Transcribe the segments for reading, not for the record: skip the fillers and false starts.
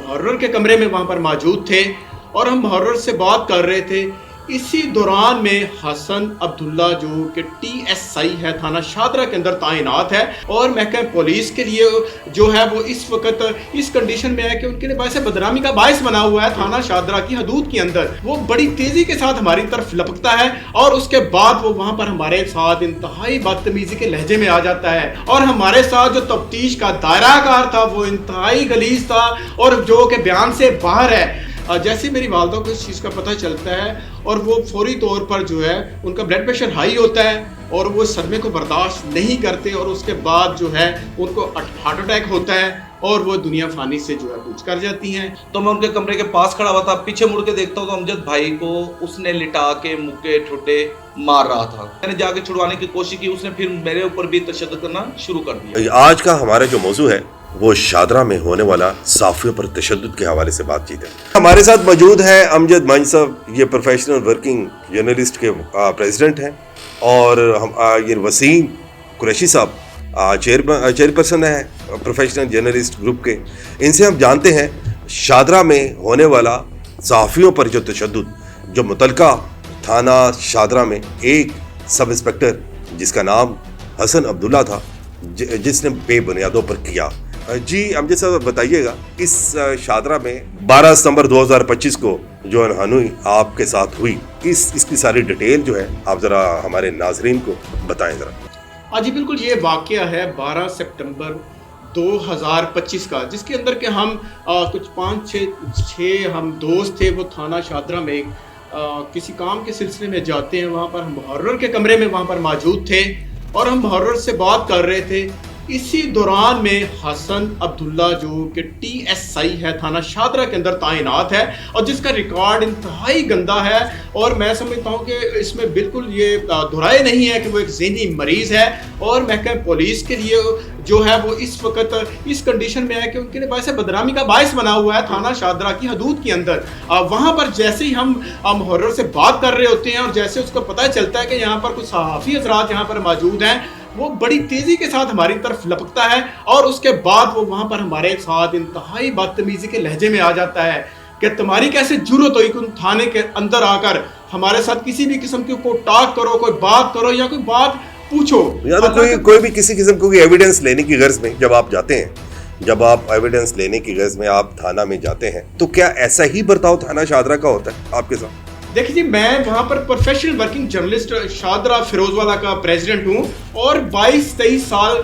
मुहर्रर के कमरे में वहाँ पर मौजूद थे और हम मुहर्रर से बात कर रहे थे। इसी दौरान में हसन अब्दुल्ला जो कि TSI है, थाना शादरा के अंदर तैनात है और महकमे पुलिस के लिए जो है वो इस वक्त इस कंडीशन में है कि उनके लिए बायस बदनामी का बायस बना हुआ है। थाना शादरा की हदूद के अंदर वो बड़ी तेज़ी के साथ हमारी तरफ लपकता है और उसके बाद वो वहाँ पर हमारे साथ इंतहाई बदतमीजी के लहजे में आ जाता है और हमारे साथ जो तफ्तीश का दायराकार था वो इंतहाई गलीज था और जो कि बयान से बाहर है। जैसे मेरी वालदा को इस चीज़ का पता चलता है और वो फौरी तौर पर जो है उनका ब्लड प्रेशर हाई होता है और वो सदमे को बर्दाश्त नहीं करते और उसके बाद जो है उनको हार्ट अटैक होता है और वो दुनिया फानी से जो है कूच कर जाती हैं। तो मैं उनके कमरे के पास खड़ा हुआ था, पीछे मुड़ के देखता हूँ तो अमजद भाई को उसने लिटा के मुक्के ठुड्डे मार रहा था। मैंने जाके छुड़वाने की कोशिश की, उसने फिर मेरे ऊपर भी तशद्दुद करना शुरू कर दिया। आज का हमारा जो मौजू है वो शादरा में होने वाला साफियों पर तशद्दुद के हवाले से बातचीत है। हमारे साथ मौजूद है अमजद मंज साहब, ये प्रोफेशनल वर्किंग जर्नलिस्ट के प्रेसिडेंट हैं और हम ये वसीम कुरैशी साहब चेयरपर्सन है प्रोफेशनल जर्नलिस्ट ग्रुप के। इनसे हम जानते हैं शादरा में होने वाला साफियों पर जो तशद्दुद जो मुतलका थाना शादरा में एक सब इंस्पेक्टर जिसका नाम हसन अब्दुल्ला था जिसने बेबुनियादों पर किया। जी अमजद साहब बताइएगा, इस शादरा में 12 सितंबर 2025 को जो अनहोनी आपके साथ हुई, इसकी सारी डिटेल जो है आप ज़रा हमारे नाजरीन को बताएं ज़रा। जी बिल्कुल, ये वाक़या है 12 सितंबर 2025 का, जिसके अंदर के हम कुछ 5-6 हम दोस्त थे। वो थाना शादरा में किसी काम के सिलसिले में जाते हैं। वहाँ पर हम मुहर्रर के कमरे में वहाँ पर मौजूद थे और हम मुहर्रर से बात कर रहे थे। इसी दौरान में हसन अब्दुल्ला जो कि TSI है, थाना शादरा के अंदर तैनात है और जिसका रिकॉर्ड इंतहाई गंदा है और मैं समझता हूँ कि इसमें बिल्कुल ये दोहराए नहीं है कि वो एक ज़हनी मरीज़ है और महकमे पुलिस के लिए जो है वो इस वक्त इस कंडीशन में है कि उनके लिए बायस बदनामी का बायस बना हुआ है थाना शादरा की हदूद के अंदर। वहाँ पर जैसे ही हम मुहर्रर से बात कर रहे होते हैं और जैसे उसको पता चलता है कि यहाँ पर कुछ सहाफ़ी हज़रात यहाँ पर मौजूद हैं, वो बड़ी तेज़ी के साथ हमारी तरफ लपकता है और उसके बाद वो वहाँ पर हमारे साथ इंतहाई बदतमीजी के लहजे में आ जाता है कि तुम्हारी कैसे जुर्रत हुई कि थाने के अंदर आकर हमारे साथ किसी भी किस्म की कोई टॉक करो, कोई बात करो या कोई बात पूछो या तो कोई भी किसी किस्म को एविडेंस लेने की गर्ज में जब आप जाते हैं, जब आप एविडेंस लेने की गर्ज में आप थाना में जाते हैं, तो क्या ऐसा ही बर्ताव थाना शादरा का होता है आपके साथ? देखिए जी, मैं वहाँ पर professional working journalist Shahdara Firozwala का प्रेसिडेंट हूँ और 22-23 साल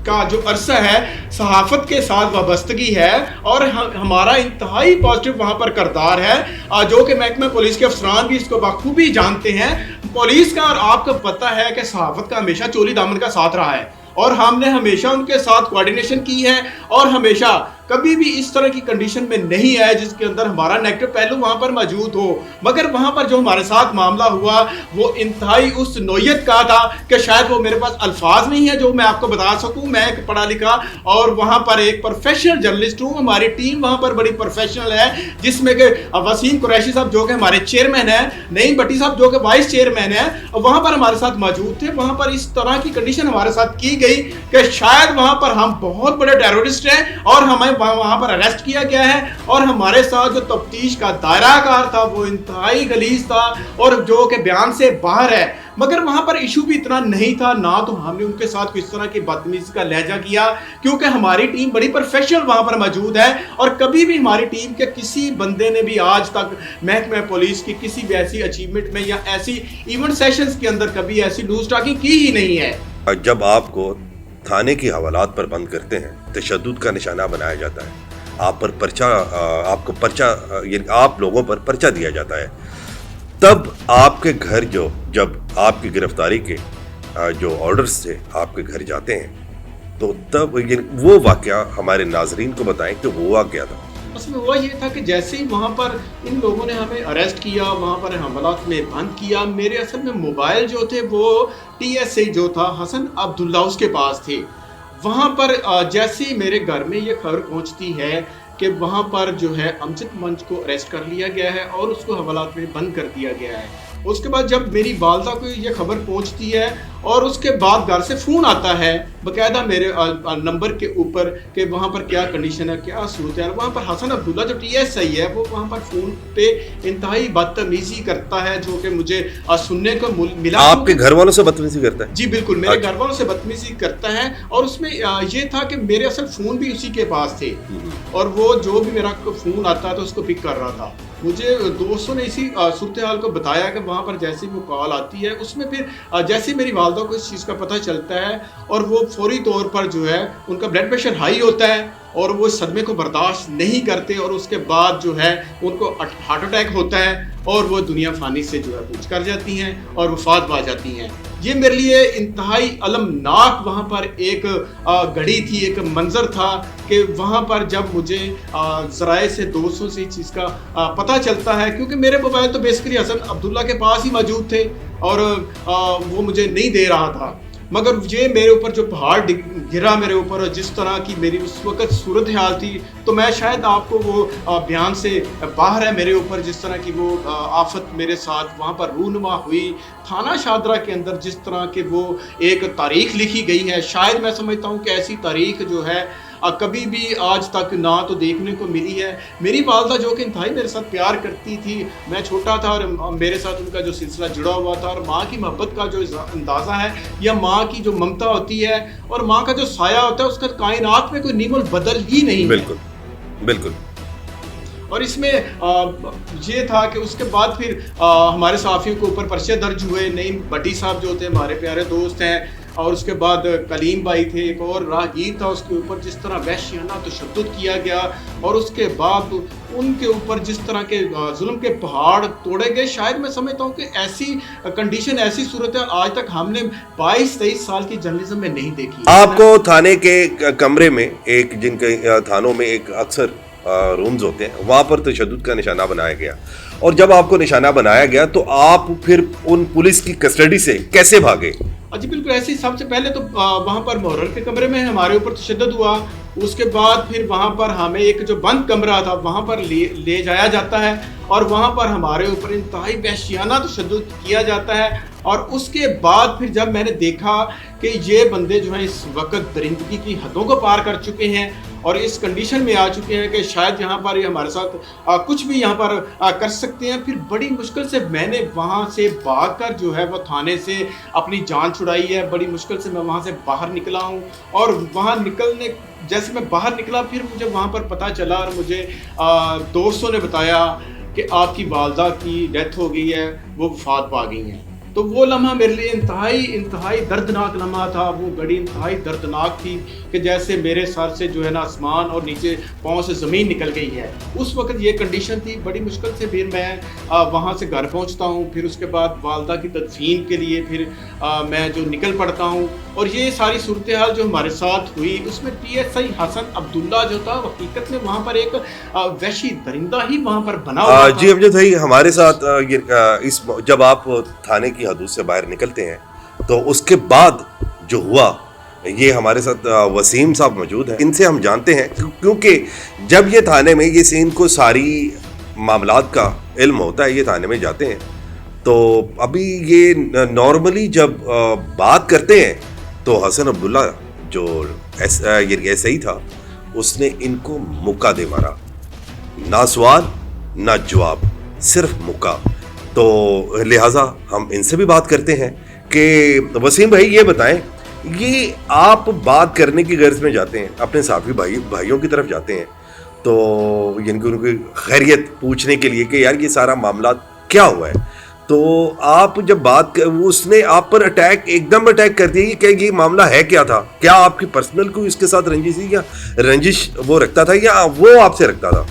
का जो अरसा है सहाफ़त के साथ वाबस्तगी है और हमारा इंतहाई पॉजिटिव वहाँ पर करदार है जो कि महकमे पुलिस के अफसरान भी इसको बखूबी जानते हैं। पुलिस का और आपको पता है कि सहाफ़त का हमेशा चोली दामन का साथ रहा है और हमने हमेशा उनके साथ कोऑर्डिनेशन की है और हमेशा कभी भी इस तरह की कंडीशन में नहीं आए जिसके अंदर हमारा नेगेटिव पहलू वहाँ पर मौजूद हो। मगर वहाँ पर जो हमारे साथ मामला हुआ वो इंतहाई उस नोयत का था कि शायद वो मेरे पास अल्फाज नहीं है जो मैं आपको बता सकूँ। मैं एक पढ़ा लिखा और वहाँ पर एक प्रोफेशनल जर्नलिस्ट हूँ। हमारी टीम वहाँ पर बड़ी प्रोफेशनल है जिसमें कि वसीम कुरैशी साहब जो कि हमारे चेयरमैन है, नईम भट्टी साहब जो कि वाइस चेयरमैन है, वहाँ पर हमारे साथ मौजूद थे। वहाँ पर इस तरह की कंडीशन हमारे साथ की गई कि शायद वहाँ पर हम बहुत बड़े टेररिस्ट हैं और हमें वहाँ पर अरेस्ट किया गया है और हमारे साथ जो तफ्तीश का दायराकार था वो इंतहाई गलीज था और जो कि बयान से बाहर है। मगर वहाँ पर इशू भी इतना नहीं था ना, तो हमने उनके साथ किस तरह की बदतमीजी का लहजा किया क्योंकि हमारी टीम बड़ी प्रोफेशनल वहाँ पर मौजूद है और कभी भी हमारी टीम के किसी बंदे ने भी आज तक महकमे पुलिस की किसी भी ऐसी अचीवमेंट में या ऐसी इवेंट सेशंस के अंदर कभी ऐसी लूज टॉकिंग की ही नहीं है। जब आपको थाने की हवालात पर बंद करते हैं, तशद्दुद का निशाना बनाया जाता है, आप पर पर्चा आपको पर्चा आप लोगों पर पर्चा दिया जाता है, तब आपके घर जब आपकी गिरफ्तारी के जो ऑर्डर्स थे आपके घर जाते हैं, तो तब वो वाकया हमारे नाजरीन को बताएं कि हुआ क्या था। उसमें हुआ ये था कि जैसे ही वहाँ पर इन लोगों ने हमें अरेस्ट किया, वहाँ पर हवालात में बंद किया, मेरे असल में मोबाइल जो थे वो TSI जो था हसन अब्दुल्ला उसके पास थे। वहाँ पर जैसे ही मेरे घर में ये खबर पहुँचती है कि वहाँ पर जो है अमजद मंज को अरेस्ट कर लिया गया है और उसको हवालात में बंद कर दिया गया है उसके बाद जब मेरी वालदा को ये खबर पहुंचती है और उसके बाद घर से फ़ोन आता है बाकायदा मेरे नंबर के ऊपर कि वहाँ पर क्या कंडीशन है, क्या सूरत है। वहाँ पर हसन अब्दुल्ला जो TSI है वो वहाँ पर फ़ोन पे इंतहाई बदतमीज़ी करता है, जो कि मुझे सुनने को मिला। आपके घर वालों से बदतमीजी करता है? जी बिल्कुल, मेरे घर वालों से बदतमीजी करता है। और उसमें ये था कि मेरे असल फ़ोन भी उसी के पास थे और वो जो भी मेरा फ़ोन आता था उसको पिक कर रहा था। मुझे दोस्तों ने इसी सूरत हाल को बताया कि वहाँ पर जैसे वो कॉल आती है उसमें फिर जैसे मेरी वालदा को इस चीज़ का पता चलता है और वो फौरी तौर पर जो है उनका ब्लड प्रेशर हाई होता है और वो सदमे को बर्दाश्त नहीं करते और उसके बाद जो है उनको हार्ट अटैक होता है और वो दुनिया फानी से जो है कूच कर जाती हैं और वफात पा जाती हैं। ये मेरे लिए इंतहाई अलमनाक वहाँ पर एक घड़ी थी, एक मंजर था कि वहाँ पर जब मुझे ज़राए से दोस्तों से इस चीज़ का पता चलता है, क्योंकि मेरे मोबाइल तो बेसिकली हसन अब्दुल्ला के पास ही मौजूद थे और वो मुझे नहीं दे रहा था। मगर ये मेरे ऊपर जो पहाड़ गिरा मेरे ऊपर और जिस तरह की मेरी उस वक़्त सूरत हाल थी, तो मैं शायद आपको वो बयान से बाहर है मेरे ऊपर जिस तरह की वो आफत मेरे साथ वहाँ पर रूनुमा हुई। थाना शादरा के अंदर जिस तरह के वो एक तारीख़ लिखी गई है, शायद मैं समझता हूँ कि ऐसी तारीख़ जो है कभी भी आज तक ना तो देखने को मिली है। मेरी वालदा जो कि इंतहाई मेरे साथ प्यार करती थी, मैं छोटा था और मेरे साथ उनका जो सिलसिला जुड़ा हुआ था और माँ की मोहब्बत का जो अंदाज़ा है या माँ की जो ममता होती है और माँ का जो साया होता है उसका कायनात में कोई नीमोल बदल ही नहीं। बिल्कुल बिल्कुल। और इसमें ये था कि उसके बाद फिर हमारे सहाफ़ियों के ऊपर पर्चे दर्ज हुए। नईम भट्टी साहब जो थे हमारे प्यारे दोस्त हैं, और उसके बाद कलीम भाई थे, एक और राहगीर था, उसके ऊपर जिस तरह वहशियाना तशद्दुद किया गया और उसके बाद उनके ऊपर जिस तरह के जुल्म के पहाड़ तोड़े गए, शायद मैं समझता हूँ कि ऐसी कंडीशन, ऐसी सूरत है आज तक हमने 22-23 साल की जर्नलिज्म में नहीं देखी। आपको थाने के कमरे में एक, जिनके थानों में एक अक्सर रूम्स होते हैं, वहाँ पर तशद्दुद का निशाना बनाया गया और जब आपको निशाना बनाया गया तो आप फिर उन पुलिस की कस्टडी से कैसे भागे? जी बिल्कुल ऐसे ही। सबसे पहले तो वहाँ पर मुहर्रर के कमरे में हमारे ऊपर तशद्दुद हुआ। उसके बाद फिर वहाँ पर हमें एक जो बंद कमरा था वहाँ पर ले जाया जाता है और वहाँ पर हमारे ऊपर इंतहाई वहशियाना तशद्दुद किया जाता है। और उसके बाद फिर जब मैंने देखा कि ये बंदे जो हैं इस वक्त दरिंदगी की हदों को पार कर चुके हैं और इस कंडीशन में आ चुके हैं कि शायद यहाँ पर ये हमारे साथ कुछ भी यहाँ पर कर सकते हैं, फिर बड़ी मुश्किल से मैंने वहाँ से भागकर जो है वो थाने से अपनी जान छुड़ाई है। बड़ी मुश्किल से मैं वहाँ से बाहर निकला हूँ और वहाँ निकलने जैसे मैं बाहर निकला फिर मुझे वहाँ पर पता चला और मुझे दोस्तों ने बताया कि आपकी वालदा की डेथ हो गई है, वो वफात पा गई हैं। तो वो लम्हा मेरे लिए इंतहाई दर्दनाक लम्हा था। वो घड़ी इंतहाई दर्दनाक थी कि जैसे मेरे सर से जो है ना आसमान और नीचे पाँव से ज़मीन निकल गई है। उस वक्त ये कंडीशन थी। बड़ी मुश्किल से फिर मैं वहाँ से घर पहुँचता हूँ, फिर उसके बाद वालदा की तदफीन के लिए फिर मैं जो निकल पड़ता हूँ। और ये सारी सूरत हाल जो हमारे साथ हुई उसमें TSI हसन अब्दुल्ला जो था हकीकत में वहाँ पर एक वहशी दरिंदा ही वहाँ पर बना हुआ था। जी अमजद भाई, हमारे साथ इस जब आप थाने की हदूद से बाहर निकलते हैं तो उसके बाद जो हुआ, ये हमारे साथ वसीम साहब मौजूद हैं, इनसे हम जानते हैं क्योंकि जब ये थाने में ये सीन को सारी मामलात का इल्म होता है, ये थाने में जाते हैं तो अभी ये नॉर्मली जब बात करते हैं तो हसन अब्दुल्ला जो ऐसा ही था, उसने इनको मुक्का दे मारा, ना सवाल ना जवाब, सिर्फ मुक्का। तो लिहाजा हम इनसे भी बात करते हैं कि वसीम भाई ये बताएं, ये आप बात करने की गर्ज में जाते हैं, अपने साथी भाइयों की तरफ जाते हैं तो उनकी खैरियत पूछने के लिए कि यार ये सारा मामला क्या हुआ है, तो आप जब बात कर, उसने आप पर एकदम अटैक कर दिया कि ये मामला है क्या था? क्या आपकी पर्सनल कोई इसके साथ रंजिश थी या रंजिश वो रखता था या वो आपसे रखता था?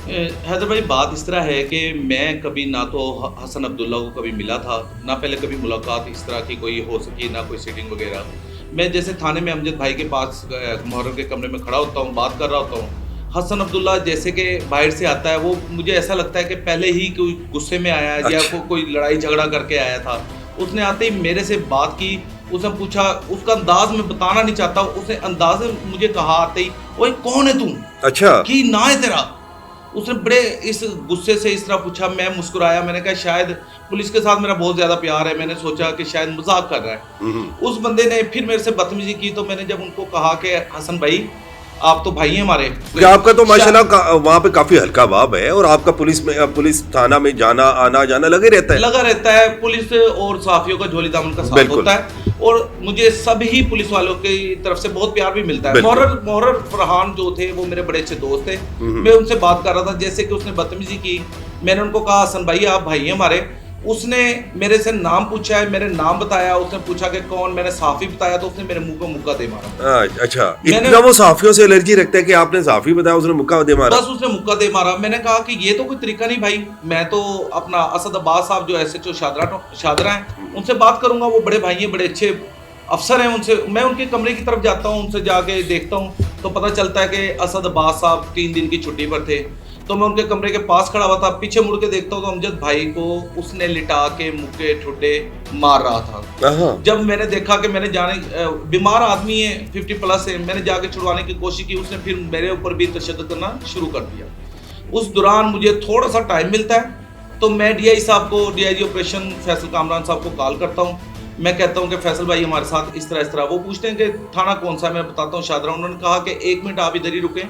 हैदर भाई, बात इस तरह है कि मैं कभी ना तो हसन अब्दुल्ला को कभी मिला था, ना पहले कभी मुलाकात इस तरह की कोई हो सकी, ना कोई सीटिंग वगैरह। मैं जैसे थाने में अमजद भाई के पास मुहर्रर के कमरे में खड़ा होता हूँ, बात कर रहा होता हूँ, हसन अब्दुल्ला जैसे कि बाहर से आता है, वो मुझे ऐसा लगता है कि पहले ही कोई गुस्से में आया है या कोई लड़ाई झगड़ा करके आया था। उसने आते ही मेरे से बात की, उसने पूछा, उसका अंदाज मैं बताना नहीं चाहता, उसने अंदाज में मुझे कहा आते ही, ओए कौन है तुम? अच्छा, कि ना है तेरा? उसने बड़े इस गुस्से से इस तरह पूछा, मैं मुस्कुराया, मैंने कहा शायद पुलिस के साथ मेरा बहुत ज़्यादा प्यार है, मैंने सोचा कि शायद मजाक कर रहा है। उस बंदे ने फिर मेरे से बदतमीजी की, तो मैंने जब उनको कहा कि हसन भाई आप तो भाई हैं हमारे, आपका तो माशाल्लाह वहाँ पे काफी हल्का भाव है और आपका पुलिस थाना में जाना आना लगे रहता है। पुलिस और सहाफियों का झोली दामन का साथ होता है और मुझे सभी पुलिस वालों की तरफ से बहुत प्यार भी मिलता है। मोहर्रर फरहान जो थे वो मेरे बड़े अच्छे दोस्त थे, मैं उनसे बात कर रहा था, जैसे कि उसने बदतमीजी की, मैंने उनको कहा हसन भाई आप भाई हैं हमारे। उसने मेरे से नाम पूछा है, मेरे नाम बताया, उसने पूछा कि कौन, मैंने साफी बताया, तो उसने मेरे मुंह को मुक्का दे मारा। अच्छा, इतना वो साफियों से एलर्जी रखता है कि आपने साफी बताया, उसने मुक्का दे मारा? बस उसने मुक्का दे मारा। मैंने कहा कि ये तो कोई तरीका नहीं भाई, मैं तो अपना असद अब्बास साहब जो SHO शादरा हैं उनसे बात करूंगा, वो बड़े भाई हैं, बड़े अच्छे अफसर हैं, उनसे मैं उनके कमरे की तरफ जाता हूँ, उनसे जाके देखता हूँ तो पता चलता है कि असद अब्बास साहब 3 दिन की छुट्टी पर थे। तो मैं उनके कमरे के पास खड़ा हुआ था, पीछे मुड़ के देखता हूँ तो अमजद भाई को उसने लिटा के मुक्के ठुड्डे मार रहा था। जब मैंने देखा कि मैंने जाने बीमार आदमी है 50+ है, मैंने जाके छुड़वाने की कोशिश की, उसने फिर मेरे ऊपर भी तशद्दुद करना शुरू कर दिया। उस दौरान मुझे थोड़ा सा टाइम मिलता है तो मैं DI साहब को, DIG ऑपरेशन फैसल कामरान साहब को कॉल करता हूँ। मैं कहता हूँ कि फैसल भाई हमारे साथ इस तरह, वो पूछते हैं कि थाना कौन सा है, मैं बताता हूँ शादरा। उन्होंने कहा कि 1 मिनट आप इधर ही रुकें,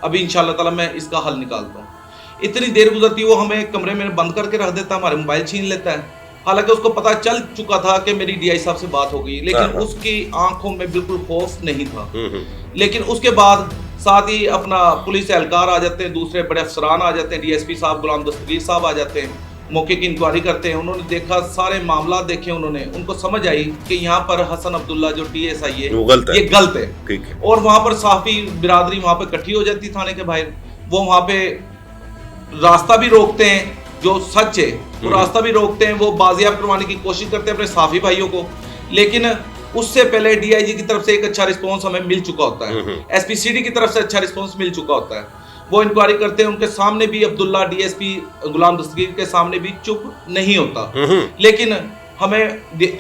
अभी इंशाल्लाह ताला मैं इसका हल निकालता हूँ। इतनी देर गुजरती, वो हमें कमरे में बंद करके रख देता है, हमारे मोबाइल छीन लेता है। हालांकि उसको पता चल चुका था कि मेरी DI साहब से बात हो गई, लेकिन उसकी आंखों में बिल्कुल खौफ नहीं था। लेकिन उसके बाद साथ ही अपना पुलिस एहलकार आ जाते हैं, दूसरे बड़े अफसरान आ जाते हैं, DSP साहब गुलाम दस्तगीर साहब आ जाते हैं, मौके की इंक्वायरी करते हैं। उन्होंने देखा, सारे मामला देखे उन्होंने, उनको समझ आई कि यहाँ पर हसन अब्दुल्ला जो TSI है ये गलत है। और वहाँ पर साफी बिरादरी वहाँ पे इकट्ठी हो जाती है थाने के बाहर, वो वहाँ पे रास्ता भी रोकते हैं, जो सच है वो रास्ता भी रोकते हैं, वो बाजियाब करवाने की कोशिश करते हैं अपने साफी भाइयों को। लेकिन उससे पहले DIG की तरफ से एक अच्छा रिस्पॉन्स हमें मिल चुका होता है, SPCD की तरफ से अच्छा रिस्पॉन्स मिल चुका होता है। वो इंक्वायरी करते हैं, उनके सामने भी अब्दुल्ला DSP गुलाम दस्तगीर के सामने भी चुप नहीं होता। लेकिन हमें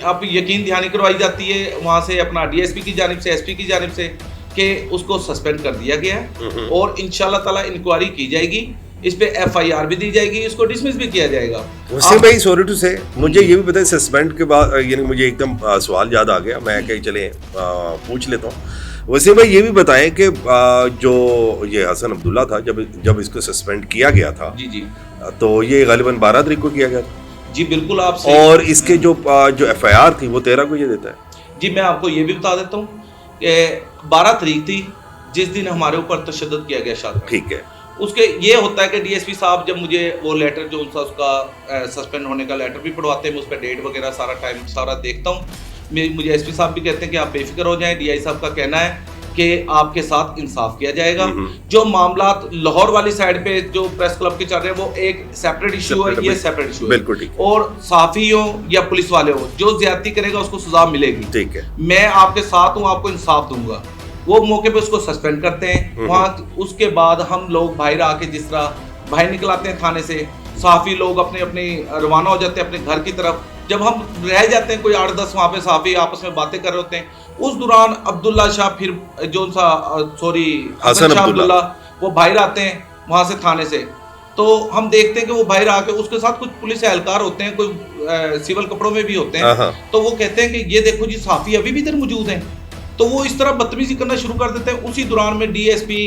अब यकीन दहानी करवाई जाती है वहाँ से अपना DSP की जानिब से, SP की जानिब से, कि उसको सस्पेंड कर दिया गया है और इंशाल्लाह ताला इंक्वायरी की जाएगी, इस पे FIR भी दी जाएगी, इसको डिसमिस भी किया जाएगा। वसीम भाई सॉरी टू से, मुझे ये भी पता है सस्पेंड के बाद, यानी मुझे एकदम सवाल याद आ गया, मैं कहीं चले पूछ लेता हूँ। वसीम भाई ये भी बताएं कि जो ये हसन अब्दुल्ला था, जब इसको सस्पेंड किया गया था जी तो ये गालिबन 12 तारीख को किया गया था। जी बिल्कुल, आप और इसके जो FIR थी वो 13 को ये देता है। जी मैं आपको ये भी बता देता हूँ कि 12 तारीख थी जिस दिन हमारे ऊपर तशद्दुद किया गया शायद। ठीक है, उसके ये होता है कि DSP साहब जब मुझे वो लेटर जो उनका उसका सस्पेंड होने का लेटर भी पढ़वाते हैं, मैं उस पर डेट वगैरह सारा टाइम सारा देखता हूँ। मुझे SP साहब भी कहते हैं कि आप बेफिक्र हो जाएं, DI साहब का कहना है कि आपके साथ इंसाफ किया जाएगा। जो मामला लाहौर वाली साइड पे जो प्रेस क्लब के चल रहे हैं वो एक सेपरेट इशू है, ये सेपरेट इशू है। बिल्कुल ठीक। और साफी हो या पुलिस वाले हो, जो ज्यादती करेगा उसको सजा मिलेगी। ठीक है, मैं आपके साथ हूँ, आपको इंसाफ दूंगा। वो मौके पे उसको सस्पेंड करते हैं वहाँ। उसके बाद हम लोग बाहर आके जिस तरह बाहर निकल आते हैं थाने से, साफी लोग अपने अपने रवाना हो जाते हैं अपने घर की तरफ। जब हम रह जाते हैं कोई 8-10 वहाँ पे साफी आपस में बातें कर रहे होते हैं, उस दौरान अब्दुल्ला शाह फिर हसन शाह अब्दुल्ला वो बाहर आते हैं वहाँ से थाने से। तो हम देखते हैं कि वो बाहर आके उसके साथ कुछ पुलिस एहलकार होते हैं, कोई सिविल कपड़ों में भी होते हैं। तो वो कहते हैं कि ये देखो जी साफी अभी भी इधर मौजूद हैं। तो वो इस तरह बदतमीजी करना शुरू कर देते हैं। उसी दौरान में DSP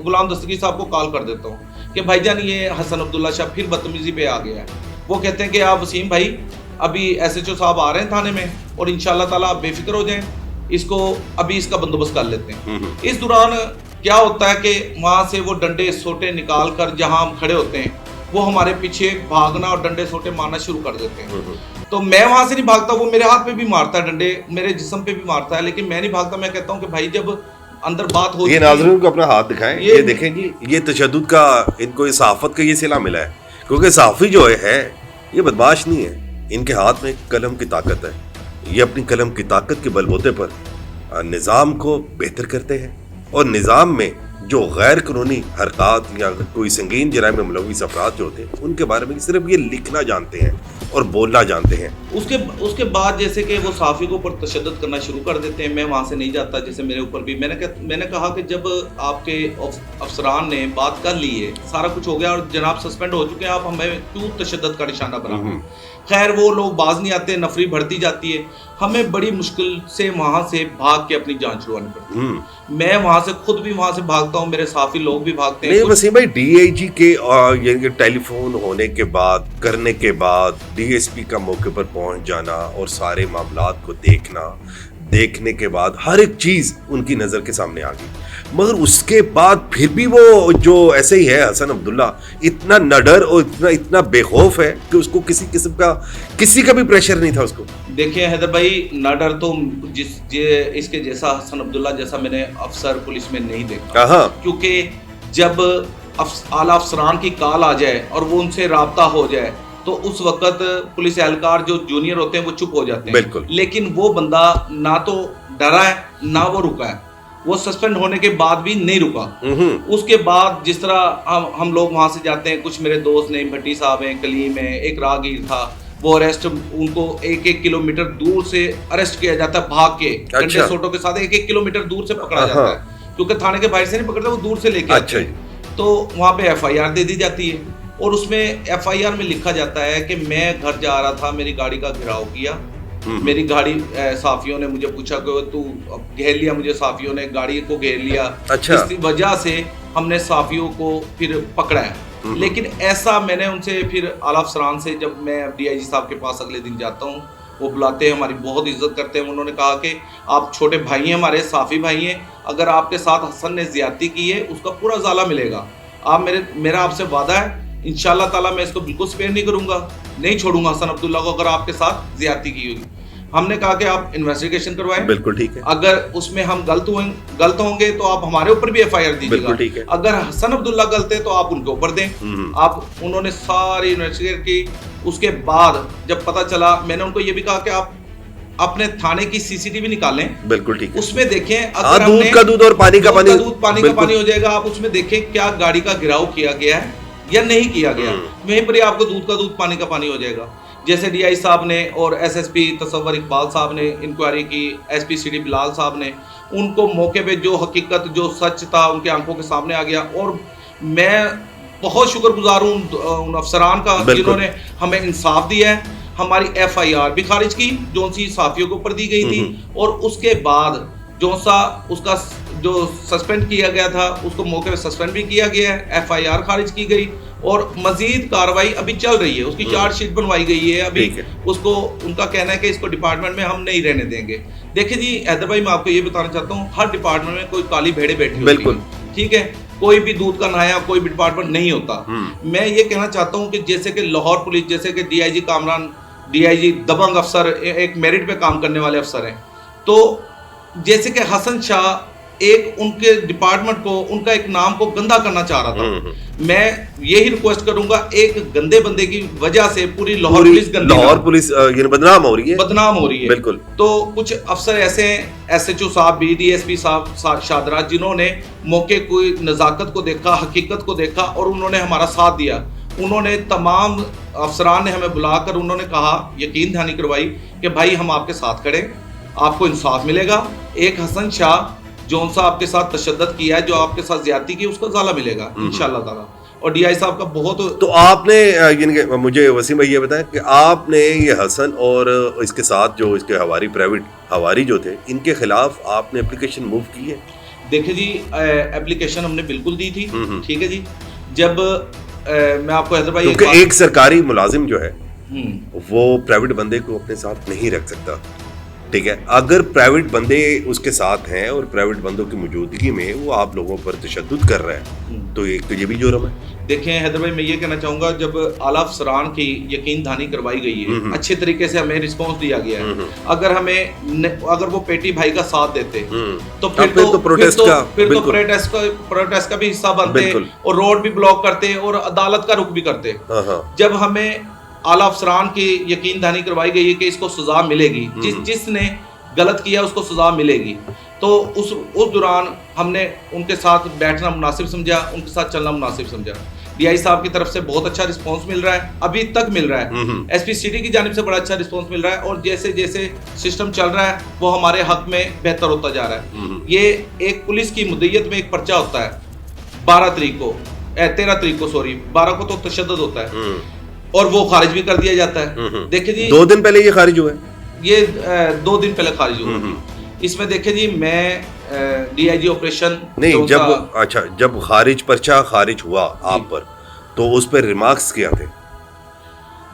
गुलाम दस्तगीर साहब को कॉल कर देता हूँ कि भाईजान ये हसन अब्दुल्ला शाह फिर बदतमीजी पे आ गया है। वो कहते हैं कि आप वसीम भाई अभी SHO साहब आ रहे हैं थाने में और इंशाल्लाह ताला आप बेफिक्र हो जाएं, इसको अभी इसका बंदोबस्त कर लेते हैं। इस दौरान क्या होता है कि वहाँ से वो डंडे सोटे निकाल कर जहाँ हम खड़े होते हैं वो हमारे पीछे भागना और डंडे सोटे मारना शुरू कर देते हैं। तो मैं वहां से नहीं भागता, वो मेरे हाथ पे भी मारता है, डंडे मेरे जिस्म पे भी मारता है, लेकिन मैं नहीं भागता। मैं कहता हूँ कि भाई जब अंदर बात हो, ये नाज़रीन को अपना हाथ दिखाएं, ये देखें जी, ये तशद्दुद का इनको सहाफत का ये सिला मिला है, क्योंकि सहाफी जो है ये बदमाश नहीं है, इनके हाथ में कलम की ताकत है। ये अपनी कलम की ताकत के बलबूते पर निज़ाम को बेहतर करते हैं और निज़ाम में जो गैर कानूनी हरकत या कोई संगीन जराइम में मुलव्विस अफराद जो होते हैं उनके बारे में सिर्फ ये लिखना जानते हैं और बोलना जानते हैं। उसके बाद जैसे कि वो सहाफ़ी के ऊपर तशद्दुद करना शुरू कर देते हैं। मैं वहाँ से नहीं जाता, जैसे मेरे ऊपर भी मैंने कहा कि जब आपके अफसरान ने बात कर ली है, सारा कुछ हो गया और जनाब सस्पेंड हो चुके हैं, आप हमें क्यों तशद्दुद का निशाना बना। खैर वो लोग बाज नहीं आते, नफरी बढ़ती जाती है, हमें बड़ी मुश्किल से वहाँ से भाग के अपनी जान छुड़वानी पड़ती है। मैं वहाँ से खुद भी वहाँ से भागता हूँ, मेरे साथी लोग भी भागते हैं। नहीं वसीम भाई, डीआईजी के यानी कि टेलीफोन होने के बाद, करने के बाद डीएसपी का मौके पर पहुंच जाना और सारे मामलात को देखने के बाद हर एक चीज उनकी नजर के सामने आ गई, मगर उसके बाद फिर भी वो जो ऐसे ही है हसन अब्दुल्ला, इतना नडर और इतना बेखौफ है कि उसको किसी का भी प्रेशर नहीं था उसको। देखिए हैदर भाई, नडर तो इसके जैसा हसन अब्दुल्ला जैसा मैंने अफसर पुलिस में नहीं देखा, क्योंकि जब आला अफसरान की कॉल आ जाए और वो उनसे राब्ता हो जाए तो उस वक्त पुलिस एहलकार जो जूनियर होते हैं वो चुप हो जाते हैं। बिल्कुल। लेकिन वो बंदा ना तो डरा है ना वो रुका है, वो सस्पेंड होने के बाद भी नहीं रुका। उसके बाद जिस तरह हम लोग वहां से जाते हैं, कुछ मेरे दोस्त ने, भट्टी साहब हैं, कलीम है, एक राहगीर था, वो अरेस्ट, उनको 1-1 किलोमीटर दूर से अरेस्ट किया जाता है, भाग के कंडे सोटो के साथ 1-1 किलोमीटर दूर से पकड़ा जाता है, क्योंकि थाने के बाहर से नहीं पकड़ते, वो दूर से लेके आते हैं। तो वहाँ पे FIR दे दी जाती है और उसमें FIR में लिखा जाता है कि मैं घर जा रहा था, मेरी गाड़ी का घेराव किया, मेरी गाड़ी साफियों ने मुझे पूछा कि तू घेर लिया, मुझे साफियों ने गाड़ी को घेर लिया। अच्छा। इस वजह से हमने साफियों को फिर पकड़ा है। लेकिन ऐसा मैंने उनसे फिर आला अफसरान से, जब मैं DIG साहब के पास अगले दिन जाता हूँ, वो बुलाते हैं, हमारी बहुत इज्जत करते हैं। उन्होंने कहा कि आप छोटे भाई हैं, हमारे साफी भाई हैं, अगर आपके साथ हसन ने ज्यादती की है उसका पूरा ज़ाला मिलेगा। आप मेरा आपसे वादा है, इंशाल्लाह ताला मैं इसको बिल्कुल स्पेयर नहीं करूंगा, नहीं छोड़ूंगा हसन अब्दुल्ला को अगर आपके साथ ज्यादती की होगी। हमने कहा कि आप इन्वेस्टिगेशन करवाएं, बिल्कुल ठीक है, अगर उसमें हम गलत होंगे तो आप हमारे ऊपर भी FIR दीजिएगा, ठीक है, अगर हसन अब्दुल्ला गलत है तो आप उनके ऊपर दें। आप उन्होंने सारी इन्वेस्टिगेट की। उसके बाद जब पता चला, मैंने उनको ये भी कहा कि आप अपने थाने की CCTV निकालें, बिल्कुल ठीक है, उसमें देखें, अगर दूध का दूध और पानी का पानी हो जाएगा, आप उसमें देखें क्या गाड़ी का घेराव किया गया है या नहीं किया गया, वहीं पर ही आपको दूध का दूध पानी का पानी हो जाएगा। जैसे DI साहब ने और SSP तसव्वुर इकबाल साहब ने इंक्वायरी की, SP CD बिलाल साहब ने, उनको मौके पे जो हकीकत, जो सच था उनके आंखों के सामने आ गया। और मैं बहुत शुक्रगुजार हूँ उन अफसरान का जिन्होंने हमें इंसाफ दिया है। हमारी FIR भी खारिज की जो सी साफियों के ऊपर दी गई थी, और उसके बाद जो सा उसका जो सस्पेंड किया गया था उसको मौके पे सस्पेंड भी किया गया है, FIR खारिज की गई और मजीद कार्रवाई अभी चल रही है। उसकी चार्जशीट बनवाई गई है अभी, उसको उनका कहना है कि इसको डिपार्टमेंट में हम नहीं रहने देंगे। देखिए जी हैदर भाई, मैं आपको ये बताना चाहता हूँ, हर डिपार्टमेंट में कोई काली भेड़े बैठी होती है, ठीक है, कोई भी दूध का नाया कोई भी डिपार्टमेंट नहीं होता। मैं ये कहना चाहता हूँ कि जैसे कि लाहौर पुलिस, जैसे कि DIG कामरान, DIG दबंग अफसर, एक मेरिट पे काम करने वाले अफसर हैं, तो जैसे कि हसन शाह एक उनके डिपार्टमेंट को, उनका एक नाम को गंदा करना चाह रहा था। मैं यही रिक्वेस्ट करूंगा, एक गंदे बंदे की वजह से पूरी लाहौर पुलिस बदनाम हो रही है। बिल्कुल। तो कुछ अफसर ऐसे हैं, SHO साहब भी, DSP साहब शादरा, जिन्होंने मौके को, नजाकत को देखा, हकीकत को देखा और उन्होंने हमारा साथ दिया। उन्होंने तमाम अफसरान ने हमें बुलाकर उन्होंने कहा, यकीन दहानी करवाई कि भाई हम आपके साथ खड़े, आपको इंसाफ मिलेगा। एक हसन शाह जो सा आपके साथ तशद्दुद किया है, जो आपके साथ ज्यादती की, उसका ज़ाला मिलेगा इंशाल्लाह ताला। और DI साहब का बहुत। तो आपने यानी मुझे वसीम भाई ये बताएं कि आपने ये हसन और इसके साथ जो इसके हवारी, प्राइवेट हवारी जो थे, इनके खिलाफ आपने एप्लीकेशन मूव की है? देखिए जी, एप्लीकेशन हमने बिल्कुल दी थी, ठीक है जी। जब मैं आपको हैदर भाई, क्योंकि एक सरकारी मुलाजिम जो है वो प्राइवेट बंदे को अपने साथ नहीं रख सकता, ठीक है। अगर प्राइवेट बंदे उसके साथ हैं और प्राइवेट बंदों की मौजूदगी में वो आप लोगों पर तशद्दुद कर रहा है, तो एक तो ये भी जुर्म है। देखें हैदर भाई, मैं ये कहना चाहूंगा, जब आला अफसरान की यकीन दहानी करवाई गई है, अच्छे तरीके से हमें रिस्पांस दिया गया है, अगर वो पेटी भाई का साथ देते तो फिर तो प्रोटेस्ट का भी हिस्सा बनते और रोड भी ब्लॉक करते और अदालत का रुख भी करते। जब हमें आला अफसरान की यकीन दहानी करवाई गई है कि इसको सजा मिलेगी, जिसने गलत किया उसको सजा मिलेगी, तो उस दौरान हमने उनके साथ बैठना मुनासिब समझा, उनके साथ चलना मुनासिब समझा। डीआई साहब की तरफ से बहुत अच्छा रिस्पांस मिल रहा है, अभी तक मिल रहा है। एसपी सिटी की जानिब से बड़ा अच्छा रिस्पांस मिल रहा है और जैसे जैसे सिस्टम चल रहा है वो हमारे हक में बेहतर होता जा रहा है। ये एक पुलिस की मुद्दत में एक पर्चा होता है 13 तारीख को 12 को तो तशद्दुद होता है और वो खारिज भी कर दिया जाता है। देखिए जी 2 दिन पहले ये खारिज हुआ है, ये 2 दिन पहले खारिज हुआ। इसमें देखिए जी मैं डीआईजी ऑपरेशन नहीं जब खारिज पर्चा खारिज हुआ आप पर तो उस पर रिमार्क्स किया थे?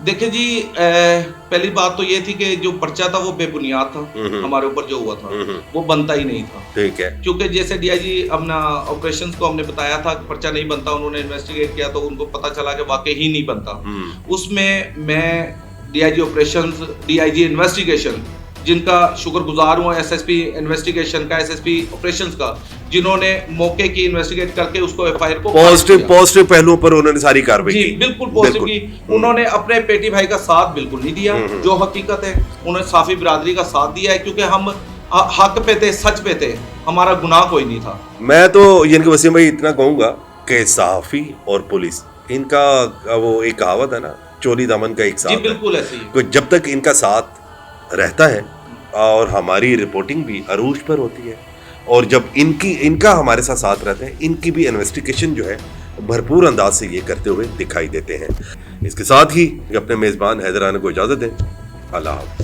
देखिए जी पहली बात तो ये थी कि जो पर्चा था वो बेबुनियाद था, हमारे ऊपर जो हुआ था वो बनता ही नहीं था। ठीक है, क्योंकि जैसे डीआईजी अपना ऑपरेशंस को हमने बताया था कि पर्चा नहीं बनता, उन्होंने इन्वेस्टिगेट किया तो उनको पता चला कि वाकई ही नहीं बनता। उसमें मैं डीआईजी ऑपरेशंस, डीआईजी इन्वेस्टिगेशन जिनका शुक्रगुजार हुआ, एसएसपी इन्वेस्टिगेशन का, एसएसपी ऑपरेशंस का, जिन्होंने मौके की इन्वेस्टिगेट करके उसको एफआईआर को पॉजिटिव पहलुओं पर उन्होंने सारी कार्रवाई की। बिल्कुल पॉजिटिव की। उन्होंने अपने पेटी भाई का साथ बिल्कुल नहीं दिया, जो हकीकत है उन्होंने साफी बिरादरी का साथ दिया है, क्योंकि हम हक पे थे, सच पे थे, हमारा गुनाह कोई नहीं था। मैं तो यानी कि वसीम भाई इतना कहूंगा कि सहाफी और पुलिस इनका वो एक कहावत है ना, चोली दामन का एक साथ। बिल्कुल ऐसे ही। जब तक इनका साथ रहता है और हमारी रिपोर्टिंग भी अरूज पर होती है और जब इनका हमारे साथ रहता है, इनकी भी इन्वेस्टिगेशन जो है भरपूर अंदाज से ये करते हुए दिखाई देते हैं। इसके साथ ही अपने मेज़बान हैदर राना को इजाज़त दें। अल्लाह हाफ़िज़।